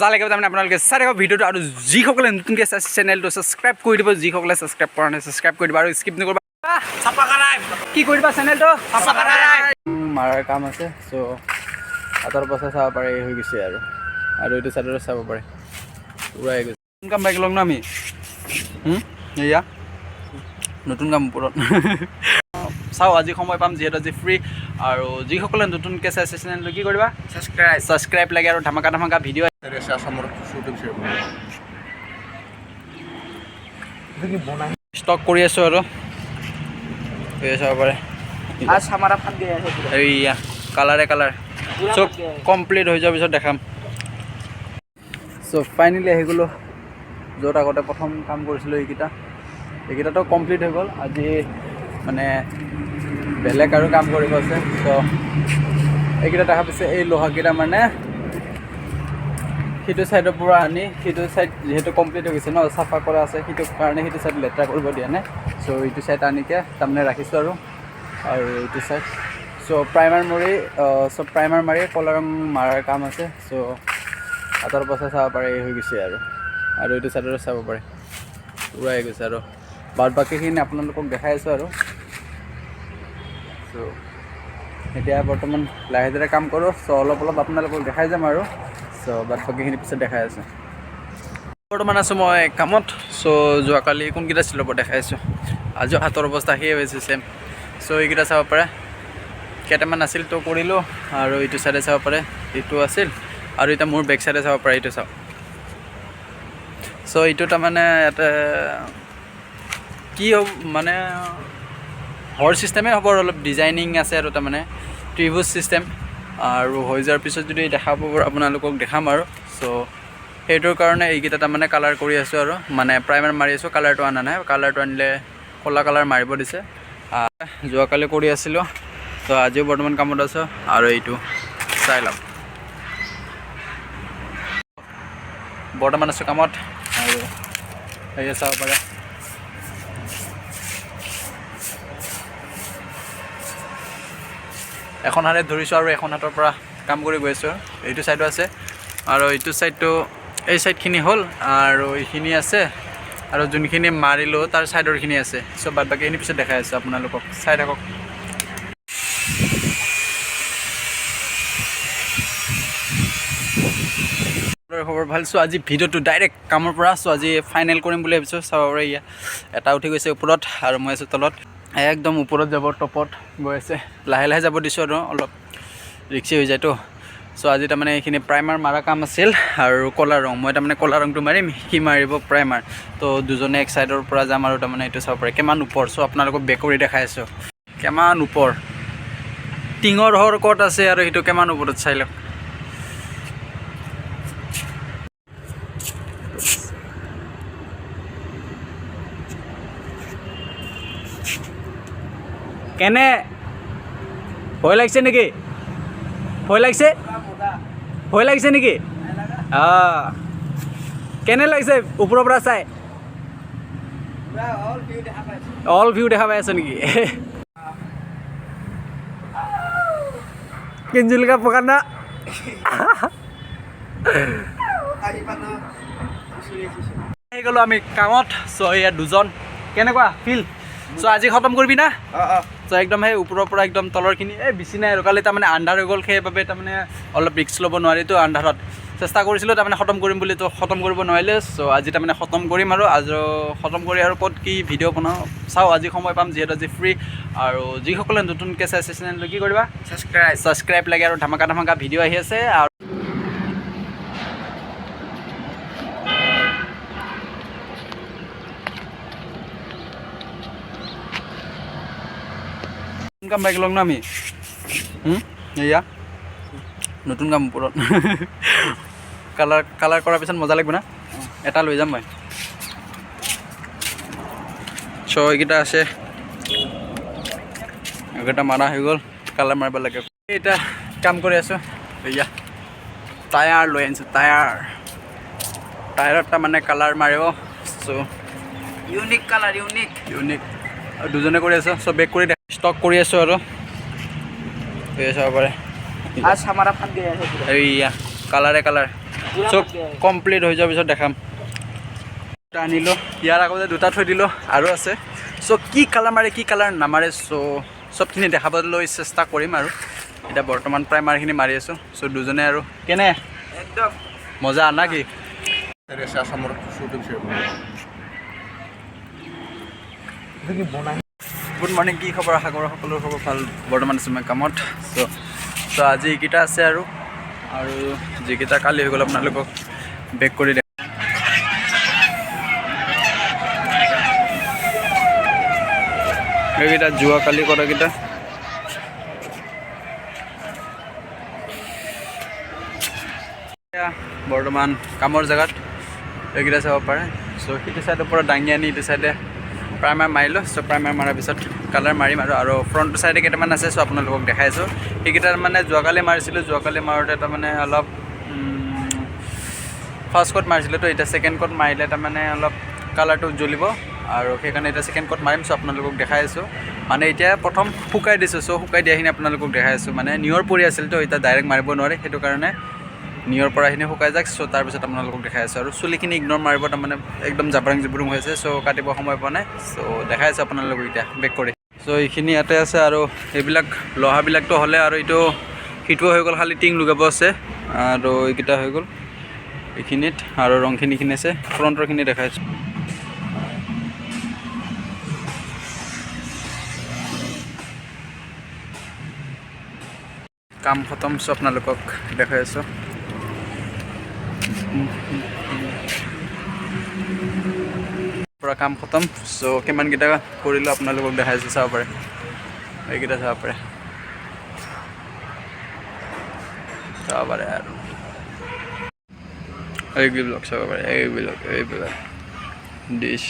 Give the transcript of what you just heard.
লাগে তাৰমানে আপোনালোকে চাই থাকক ভিডিঅ'টো আৰু যিসকলে নতুনকৈ চাইছে চেনেলটো ছাবস্ক্ৰাইব কৰি দিব যিসকলে ছাবস্ক্ৰাইব কৰা নাই ছাবস্ক্ৰাইব কৰি দিব আৰু স্কিপ নকৰিবা কি কৰিবা চেনেলটো মাৰাৰ কাম আছে চ' হাতৰ পাছে চাব পাৰে হৈ গৈছে আৰু এইটো চাইডতে চাব পাৰে পুৰা হৈ গৈছে নতুন কাম বাইক লওঁ ন আমি এয়া নতুন কাম ওপৰত চাওঁ আজি সময় পাম যিহেতু আজি ফ্ৰী আৰু যিসকলে নতুনকৈ চাইছে চেনেলটো কি কৰিবা ছাবস্ক্ৰাইব লাগে আৰু ধামাকা ভিডিঅ' ষ্টক কৰি আছোঁ আৰু চাব পাৰে এইয়া কালাৰ চব কমপ্লিট হৈ যোৱাৰ পিছত দেখাম চ' ফাইনেলি আহি গ'লোঁ য'ত আগতে প্ৰথম কাম কৰিছিলোঁ এইকেইটাতো কমপ্লিট হৈ গ'ল আজি মানে বেলেগ আৰু কাম কৰিব আছে চ' এইকেইটা দেখা পাইছে এই লোহাকেইটা মানে সিটো ছাইডৰ পৰা আনি সিটো ছাইড যিহেতু কমপ্লিট হৈ গৈছে ন চাফা কৰা আছে সেইটো কাৰণে সেইটো ছাইড লেতেৰা কৰিব দিয়া নাই চ' এইটো ছাইড আনিকে তাৰমানে ৰাখিছোঁ আৰু এইটো ছাইড চ' প্ৰাইমাৰ মাৰি কলা ৰং মাৰাৰ কাম আছে চ' হাতৰ পাছে চাব পাৰে হৈ গৈছে আৰু এইটো ছাইডতে চাব পাৰে পুৰা হৈ গৈছে আৰু বাকীখিনি আপোনালোকক দেখাই আছোঁ আৰু চ' এতিয়া বৰ্তমান লাহে ধীৰে কাম কৰোঁ চ' অলপ আপোনালোকক দেখাই যাম আৰু চ' বাকীখিনি পিছত দেখাই আছোঁ বৰ্তমান আছোঁ মই কামত চ' যোৱাকালি কোনকেইটা চিলাব দেখাই আছোঁ আজিও হাতৰ অৱস্থা সেয়ে হৈছে ছেম চ' এইকেইটা চাব পাৰে কেইটামান আছিল তো কৰিলোঁ আৰু এইটো চাইডে চাব পাৰে এইটো আছিল আৰু এতিয়া মোৰ বেক চাইডে চাব পাৰে এইটো চাওক চ' এইটো তাৰমানে ইয়াতে কি হ'ব মানে হৰ চিষ্টেমেই হ'ব অলপ ডিজাইনিং আছে আৰু তাৰমানে ত্ৰিভুজ চিষ্টেম আৰু হৈ যোৱাৰ পিছত যদি দেখাব আপোনালোকক দেখাম আৰু চ' সেইটোৰ কাৰণে এইকেইটা তাৰমানে কালাৰ কৰি আছোঁ আৰু মানে প্ৰাইমাৰ মাৰি আছোঁ কালাৰটো অনা নাই কালাৰটো আনিলে ক'লা কালাৰ মাৰিব দিছে যোৱাকালি কৰি আছিলোঁ ত' আজিও বৰ্তমান কামত আছোঁ আৰু এইটো চাই লওক বৰ্তমান আছোঁ কামত আৰু সেয়ে চাব পাৰে এখন হাতে ধৰিছোঁ আৰু এখন হাতৰ পৰা কাম কৰি গৈ আছোঁ এইটো ছাইডো আছে আৰু এইটো ছাইডটো এই ছাইডখিনি হ'ল আৰু এইখিনি আছে আৰু যোনখিনি মাৰিলোঁ তাৰ ছাইডৰখিনি আছে চ' বাকীখিনি পিছত দেখাই আছোঁ আপোনালোকক চাই থাকক খবৰ ভাল চ' আজি ভিডিঅ'টো ডাইৰেক্ট কামৰ পৰা চ' আজি ফাইনেল কৰিম বুলি ভাবিছোঁ চাব পাৰে ইয়া এটা উঠি গৈছে ওপৰত আৰু মই আছোঁ তলত একদম ওপৰত যাব টপত গৈ আছে লাহে যাব দিছোঁ আৰু অলপ ৰিক্সি হৈ যায়তো চ' আজি তাৰমানে এইখিনি প্ৰাইমাৰ মাৰা কাম আছিল আৰু ক'লা ৰং মই তাৰমানে ক'লা ৰংটো মাৰিম সি মাৰিব প্ৰাইমাৰ তো দুজনে এক ছাইডৰ পৰা যাম আৰু তাৰমানে এইটো চাব পাৰে কিমান ওপৰ চ' আপোনালোকক বেক কৰি দেখাই আছোঁ কিমান ওপৰ টিঙৰ হৰ ক'ত আছে আৰু সেইটো কিমান ওপৰত চাই লওক কেনে ভয় লাগিছে নেকি ভয় লাগিছে নেকি কেনে লাগিছে ওপৰৰ পৰা চাই অল ভিউ দেখা পাই আছে নেকি কিঞ্জুলিকা পকান না আহি গ'লোঁ আমি কামত চ' ইয়াত দুজন কেনেকুৱা ফিল চ' আজি খতম কৰিবি না চ' একদম সেই ওপৰৰ পৰা একদম তলৰখিনি এই বেছি নাই আৰু কালি তাৰমানে আন্ধাৰ হৈ গ'ল সেইবাবে তাৰমানে অলপ ৰিক্স ল'ব নোৱাৰিতো আন্ধাৰত চেষ্টা কৰিছিলোঁ তাৰমানে খতম কৰিম বুলি তো খতম কৰিব নোৱাৰিলে চ' আজি তাৰমানে খতম কৰিম আৰু খতম কৰি আৰু ক'ত কি ভিডিঅ' বনাওঁ চাওঁ আজি সময় পাম যিহেতু আজি ফ্ৰী আৰু যিসকলে নতুনকৈ চাইছে চেনেলটো কি কৰিবা ছাবস্ক্ৰাইব লাগে আৰু ধামাকা ভিডিঅ' আহি আছে আৰু নতুন কাম বাইক লওঁ ন আমি এয়া নতুন কাম ওপৰত কালাৰ কৰাৰ পিছত মজা লাগিব না এটা লৈ যাম মই চ' এইকেইটা আছে এইকেইটা মাৰা হৈ গ'ল কালাৰ মাৰিব লাগে এতিয়া কাম কৰি আছোঁ এয়া টায়াৰ লৈ আনিছোঁ টায়াৰত তাৰমানে কালাৰ মাৰিব চ' ইউনিক কালাৰ ইউনিক দুজনে কৰি আছোঁ চ' বেক কৰি ষ্টক কৰি আছোঁ আৰু চাব পাৰে এইয়া কালাৰ চব কমপ্লিট হৈ যোৱাৰ পিছত দেখাম। আনিলোঁ, ইয়াৰ আগতে দুটা থৈ দিলোঁ, আৰু আছে। চ' কি কালাৰ মাৰে কি কালাৰ নামাৰে, চ' চবখিনি দেখাবলৈ চেষ্টা কৰিম। আৰু এতিয়া বৰ্তমান প্ৰাইমাৰখিনি মাৰি আছোঁ। চ' দুজনে আৰু কেনে একদম মজা না কি? গুড মৰ্ণিং, কি খবৰ? আশা কৰোঁ সকলোৰে খবৰ ভাল। বৰ্তমান আছোঁ মই কামত। চ' আজি এইকেইটা আছে আৰু যিকেইটা কালি হৈ গ'ল আপোনালোকক বেক কৰি দিম। এইকেইটা যোৱাকালি কৰাকেইটা। বৰ্তমান কামৰ জেগাত এইকেইটা চাব পাৰে। চ' সিটো চাইডৰ পৰা দাঙি আনি ইটো চাইডে প্ৰাইমাৰ মাৰিলোঁ। চ' প্ৰাইমাৰ মৰাৰ পিছত কালাৰ মাৰিম আৰু ফ্ৰণ্টৰ চাইডে কেইটামান আছে। চ' আপোনালোকক দেখাইছোঁ। সেইকেইটা মানে যোৱাকালি মাৰিছিলোঁ। যোৱাকালি মাৰোঁতে তাৰমানে অলপ ফাৰ্ষ্ট কোট মাৰিছিলোঁ, তো এতিয়া ছেকেণ্ড কোট মাৰিলে তাৰমানে অলপ কালাৰটো জ্বলিব, আৰু সেইকাৰণে এতিয়া ছেকেণ্ড কোট মাৰিম। চ' আপোনালোকক দেখাই আছোঁ। মানে এতিয়া প্ৰথম শুকাই দিছোঁ। চ' শুকাই দিয়াখিনি আপোনালোকক দেখাই আছোঁ। মানে নিয়ৰ পৰি আছিল, তো এতিয়া ডাইৰেক্ট মাৰিব নোৱাৰে, সেইটো কাৰণে নিয়ৰ পৰাখিনি শুকাই যাওক। চ' তাৰপিছত আপোনালোকক দেখাই আছোঁ। আৰু চুলিখিনি ইগন'ৰ মাৰিব, তাৰমানে একদম জাবৰাং জুবৰুং হৈ আছে। চ' কাটিব সময় পোৱা নাই। চ' দেখাই আছোঁ আপোনালোকক এতিয়া বেক কৰি। চ' এইখিনি ইয়াতে আছে, আৰু এইবিলাক লোহাবিলাকতো হ'লে, আৰু সিটোও হৈ গ'ল, খালি টিং লগাব আছে। আৰু এইকেইটা হৈ গ'ল এইখিনিত, আৰু ৰংখিনি এইখিনি আছে। ফ্ৰণ্টৰখিনি দেখাইছোঁ। কাম খতম। চ' আপোনালোকক দেখাই আছোঁ। পূৰা কাম খতম। চ' কিমানকেইটা কৰিলোঁ আপোনালোকক দেখাইছোঁ, চাব পাৰে। এইকেইটা চাব পাৰে আৰু এইবিলাক চাব পাৰে। এইবিলাক ডিছ